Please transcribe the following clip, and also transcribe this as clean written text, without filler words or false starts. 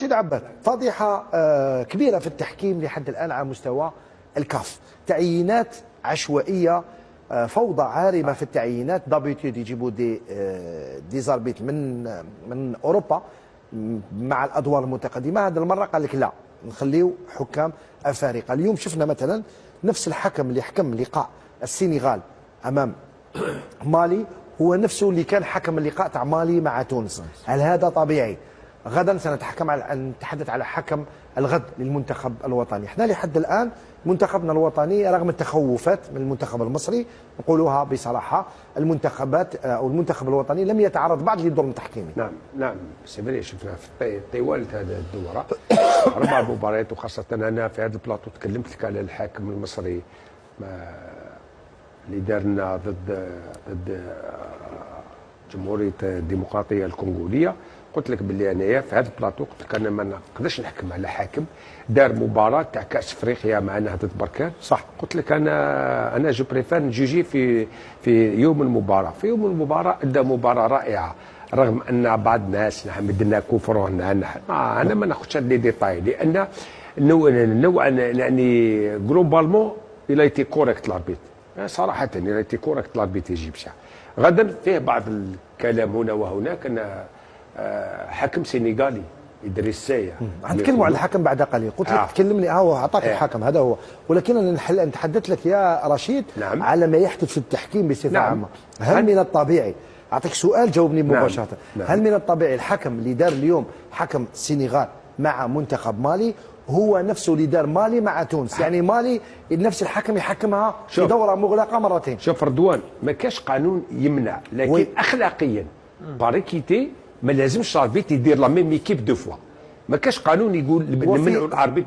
سيد عباد، فضيحة كبيرة في التحكيم لحد الآن على مستوى الكاف. تعيينات عشوائية، فوضى عارمة في التعيينات. دابيتيود يجيبوا دي زاربيت من أوروبا مع الأدوار المتقدمة. هذه المرة قال لك لا، نخليو حكام أفارقة. اليوم شفنا مثلا نفس الحكم اللي حكم لقاء السنغال أمام مالي هو نفسه اللي كان حكم اللقاء تاع مالي مع تونس. هل هذا طبيعي؟ غدا نتحدث على حكم الغد للمنتخب الوطني. احنا لحد الان منتخبنا الوطني رغم التخوفات من المنتخب المصري، نقولوها بصراحه، المنتخبات او المنتخب الوطني لم يتعرض بعد للظلم التحكيمي. نعم سيفري، شفنا في طوال هذا الدوره 4 مباريات، وخاصه انا في هذا البلاطو تكلمت لك على الحاكم المصري اللي دارنا ضد جمهوريه الديمقراطيه الكونغوليه. قلت لك باللي انايا في هذا البلاطو قلت لك انا ما نقدرش نحكم على حاكم دار مباراه تاع كاس افريقيا مع نهضه بركان. صح. قلت لك انا جو بريفير نجوجي في يوم المباراه. في يوم المباراه ادى مباراه رائعه، رغم ان بعض الناس مدنا كفر انا ما ناخذش لي ديتاي، لان نوعا يعني جلوبالمون الى ايتي كوريكت لاربيت. صراحه الى ايتي كوريكت لاربيت ايجيبسيان. غدا فيه بعض الكلام هنا وهناك ان حكم سنغالي ادريس سايا. نتكلموا على الحكم بعد قليل. قلت لك تكلم لي هو اعطاك الحكم هذا هو، ولكن انا نتحدث لك يا رشيد على ما يحدث في التحكيم بصفه عامه. هل من الطبيعي، اعطيك سؤال جاوبني مباشره، هل من الطبيعي الحكم اللي دار اليوم حكم السنغال مع منتخب مالي هو نفسه اللي دار مالي مع تونس؟ يعني مالي نفس الحكم يحكمها في دوره مغلقه مرتين. شوف رضوان، ما كاش قانون يمنع، لكن اخلاقيا باريكيتي ما لازمش الاربيت يدير لا ميم ايكيب دو فوا. ما كاش قانون يقول نمنعوا الاربيت.